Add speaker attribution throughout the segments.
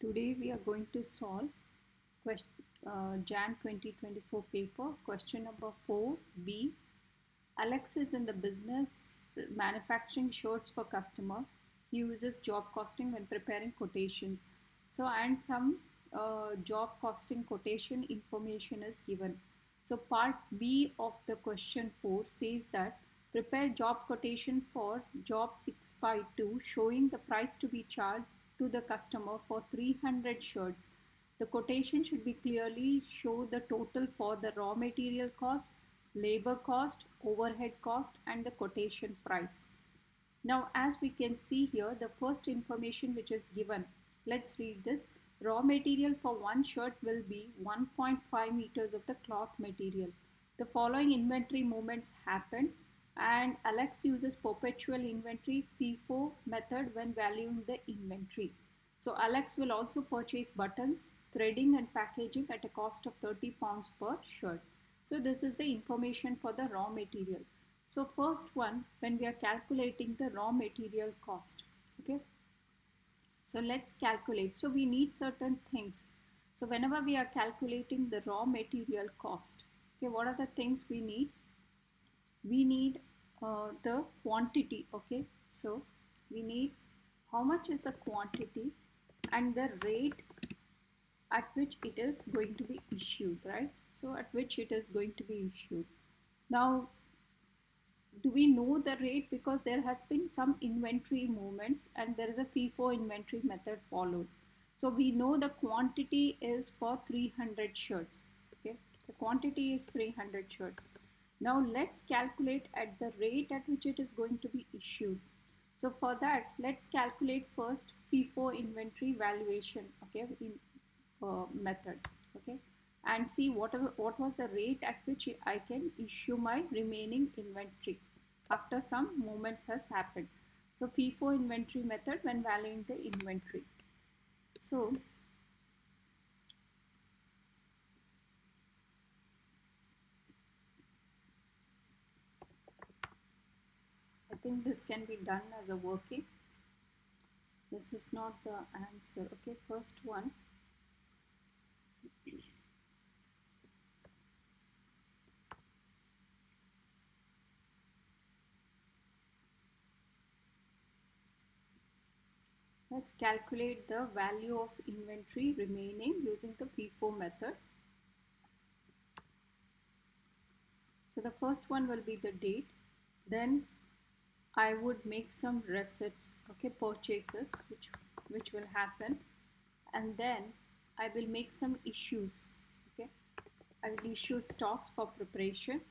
Speaker 1: Today we are going to solve Jan 2024 paper question number 4B. Alex is in the business manufacturing shirts for customer. He uses job costing when preparing quotations. So and some job costing quotation information is given. So part B of the question 4 says that prepare job quotation for job 652 showing the price to be charged to the customer for 300 shirts. The quotation should be clearly show the total for the raw material cost, labor cost, overhead cost and the quotation price. Now as we can see here, the first information which is given, let's read this. Raw material for one shirt will be 1.5 meters of the cloth material. The following inventory movements happen and Alex uses perpetual inventory FIFO method when valuing the inventory. So Alex will also purchase buttons, threading and packaging at a cost of 30 pounds per shirt. So this is the information for the raw material. So first one, when we are calculating the raw material cost, okay. So let's calculate. So we need certain things. So whenever we are calculating the raw material cost, okay, what are the things we need? We need the quantity, okay. So we need how much is the quantity and the rate at which it is going to be issued, right? So at which it is going to be issued. Now do we know the rate? Because there has been some inventory movements and there is a FIFO inventory method followed. So we know the quantity is for 300 shirts. Okay, the quantity is 300 shirts. Now let's calculate at the rate at which it is going to be issued. So for that, let's calculate first FIFO inventory valuation, okay, in method, okay, and see what was the rate at which I can issue my remaining inventory after some movements has happened. So FIFO inventory method when valuing the inventory. So I think this can be done as a working. This is not the answer. Okay, first one. Let's calculate the value of inventory remaining using the FIFO method. So the first one will be the date. Then I would make some receipts, okay, purchases, which will happen, and then I will make some issues, okay. I will issue stocks for preparation,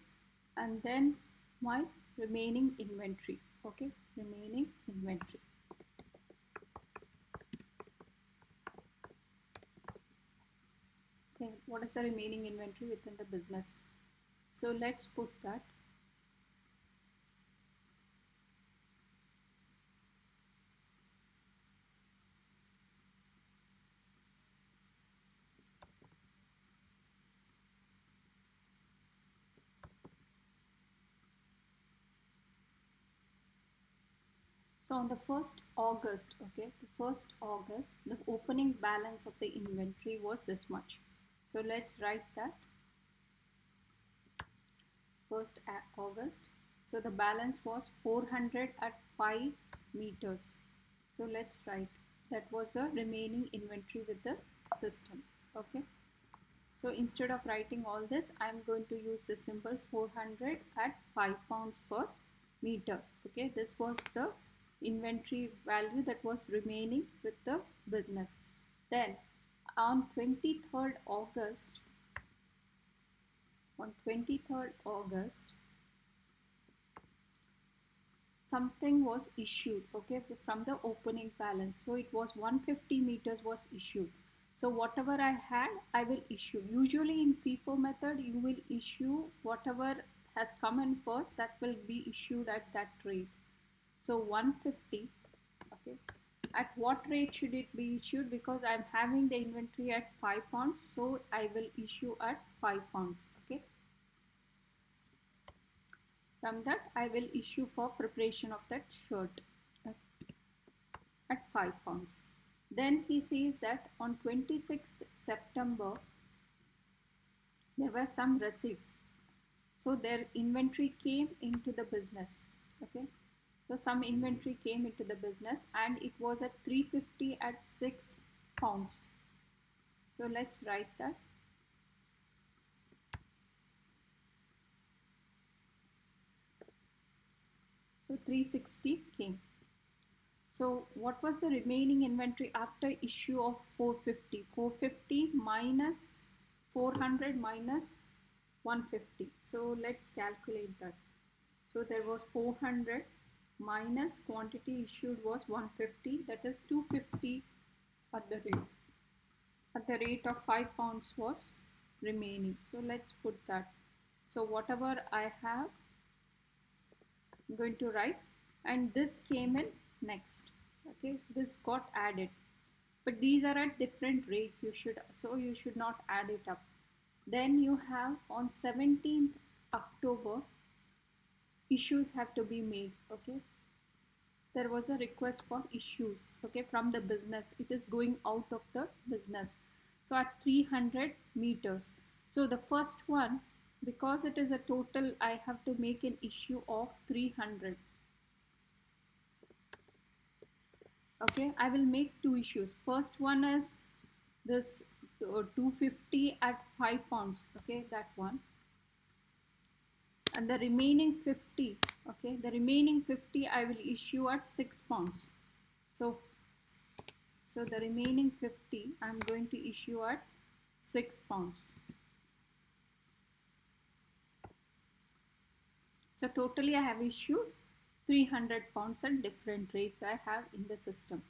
Speaker 1: and then my remaining inventory, okay, remaining inventory. Okay, what is the remaining inventory within the business? So let's put that. So on the 1st August, okay, the 1st August, the opening balance of the inventory was this much. So let's write that 1st August. So the balance was 400 at 5 meters. So let's write that was the remaining inventory with the systems, okay. So instead of writing all this, I'm going to use the symbol 400 at 5 pounds per meter. Okay, this was the inventory value that was remaining with the business. Then on 23rd August, on 23rd August, something was issued, okay, from the opening balance. So it was 150 meters was issued. So whatever I had, I will issue. Usually in FIFO method, you will issue whatever has come in first, that will be issued at that rate. So 150, okay. At what rate should it be issued? Because I'm having the inventory at 5 pounds, so I will issue at 5 pounds, okay. From that, I will issue for preparation of that shirt at 5 pounds. Then he says that on 26th September there were some receipts, so their inventory came into the business. Okay, so some inventory came into the business and it was at 350 at 6 pounds. So let's write that. So 360 came. So what was the remaining inventory after issue of 450? 450 minus 400 minus 150. So let's calculate that. So there was 400 minus quantity issued was 150, that is 250 at the rate of 5 pounds was remaining. So let's put that. So whatever I have, I'm going to write, and this came in next. Okay, this got added, but these are at different rates. You should not add it up. Then you have on 17th October, issues have to be made. Okay, there was a request for issues, okay, from the business. It is going out of the business, so at 300 meters. So the first one, because it is a total, I have to make an issue of 300. Okay, I will make two issues. First one is this 250 at 5 pounds, okay, that one. And the remaining 50, okay, the remaining 50 I will issue at 6 pounds. So the remaining 50 I'm going to issue at 6 pounds. So totally I have issued 300 pounds at different rates I have in the system.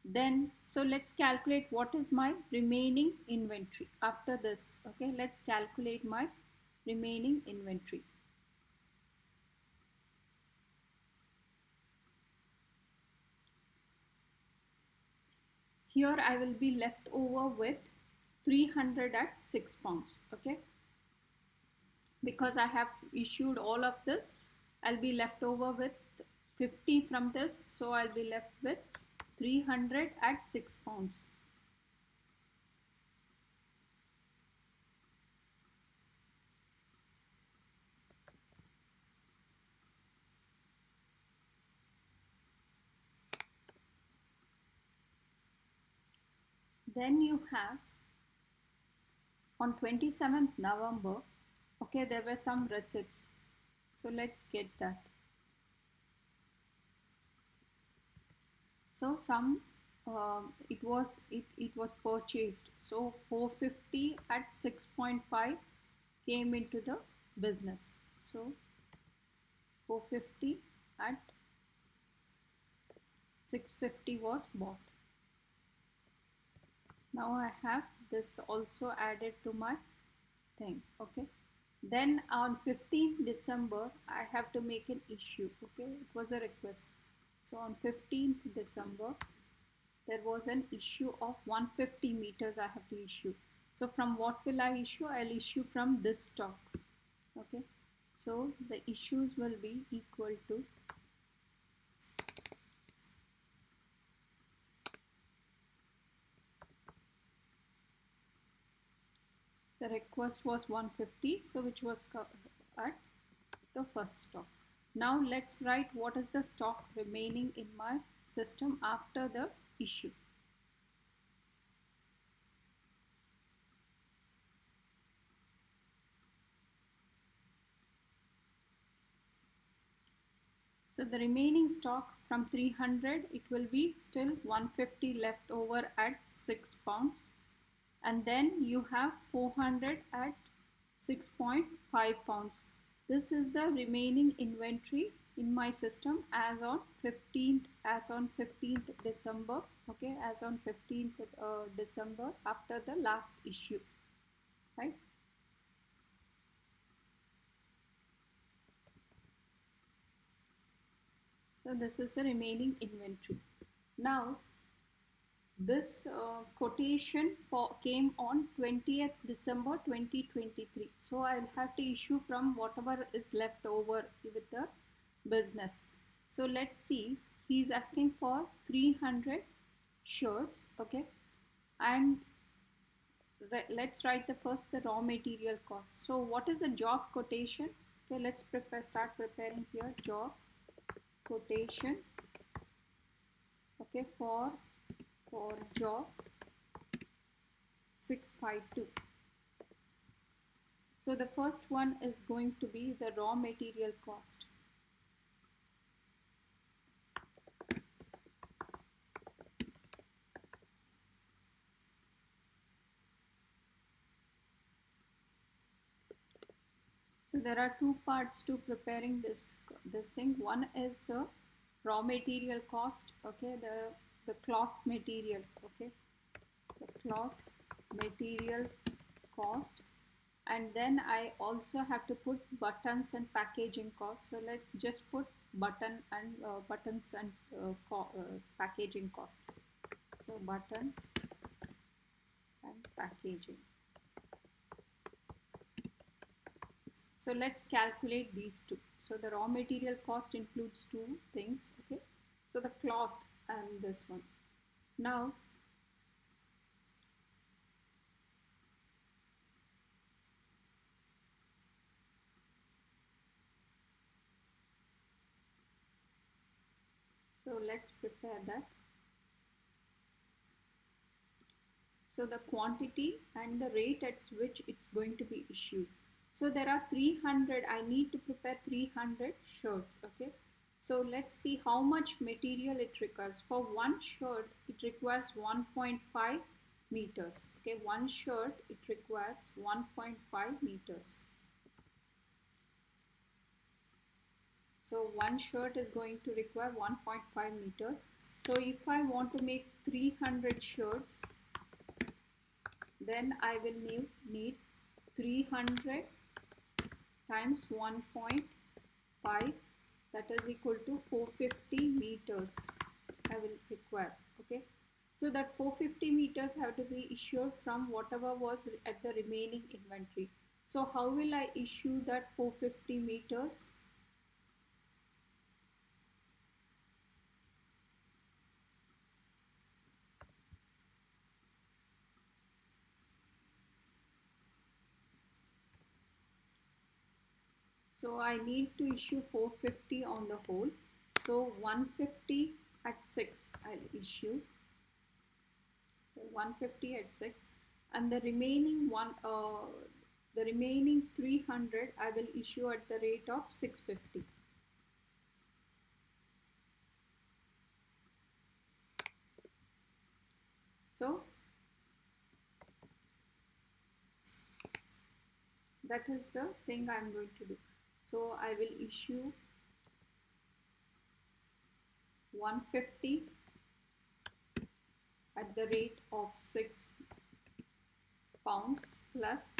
Speaker 1: Then, so let's calculate what is my remaining inventory after this. Okay, let's calculate my remaining inventory. Here I will be left over with 300 at 6 pounds. Okay, because I have issued all of this, I'll be left over with 50 from this, so I'll be left with 300 at 6 pounds. Then you have on 27th November, okay, there were some receipts. So let's get that. So some it was purchased. So 450 at 6.5 came into the business. So 450 at 650 was bought. Now I have this also added to my thing. Okay, then on 15th December I have to make an issue. Okay, it was a request. So on 15th December there was an issue of 150 meters I have to issue. So from what will I issue? I'll issue from this stock. Okay, so the issues will be equal to the request was 150, so which was at the first stock. Now let's write what is the stock remaining in my system after the issue. So the remaining stock from 300, it will be still 150 left over at 6 pounds. And then you have 400 at 6.5 pounds. This is the remaining inventory in my system as on 15th December. Okay, as on 15th December after the last issue, right? So this is the remaining inventory. Now this quotation came on 20th December 2023. So I'll have to issue from whatever is left over with the business. So let's see, he's asking for 300 shirts. Okay, and let's write the first the raw material cost. So what is the job quotation? Okay, let's start preparing here job quotation. Okay, for job 652. So the first one is going to be the raw material cost. So there are two parts to preparing this thing. One is the raw material cost. Okay, the cloth material. Okay, the cloth material cost, and then I also have to put buttons and packaging cost. So let's just put buttons and packaging cost. So button and packaging. So let's calculate these two. So the raw material cost includes two things. Okay, so the cloth and this one. Now so let's prepare that. So the quantity and the rate at which it's going to be issued. So there are 300, I need to prepare 300 shirts. Okay, so let's see how much material it requires. For one shirt it requires 1.5 meters. Okay, one shirt it requires 1.5 meters. So one shirt is going to require 1.5 meters. So if I want to make 300 shirts, then I will need 300 times 1.5, that is equal to 450 meters I will require. Okay, so that 450 meters have to be issued from whatever was at the remaining inventory. So how will I issue that 450 meters? So I need to issue 450 on the whole. So 150 at 6 I'll issue. 150 at 6, and the remaining 300 I will issue at the rate of 650. So that is the thing I'm going to do. So I will issue 150 at the rate of 6 pounds plus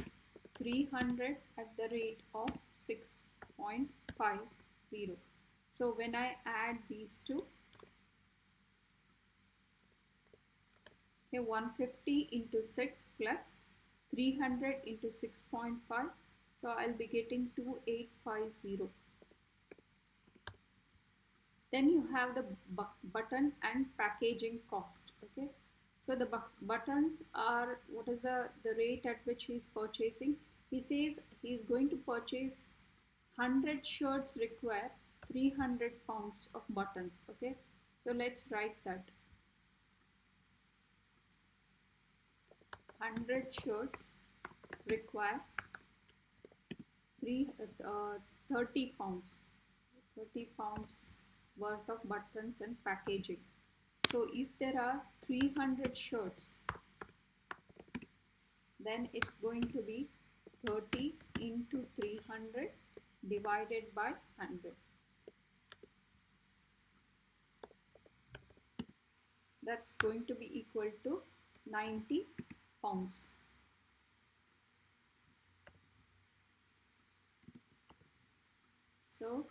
Speaker 1: 300 at the rate of 6.50. So when I add these two, okay, 150 into 6 plus 300 into 6.5, so I'll be getting 2850. Then you have the button and packaging cost. Okay, so the buttons are, what is the rate at which he is purchasing? He says he is going to purchase 100 shirts require 300 pounds of buttons. Okay, so let's write that. 100 shirts require 30 pounds 30 pounds worth of buttons and packaging. So if there are 300 shirts, then it's going to be 30 into 300 divided by 100. That's going to be equal to 90 pounds. So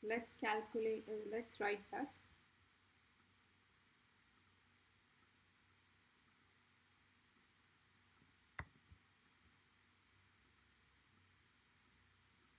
Speaker 1: let's calculate, let's write that.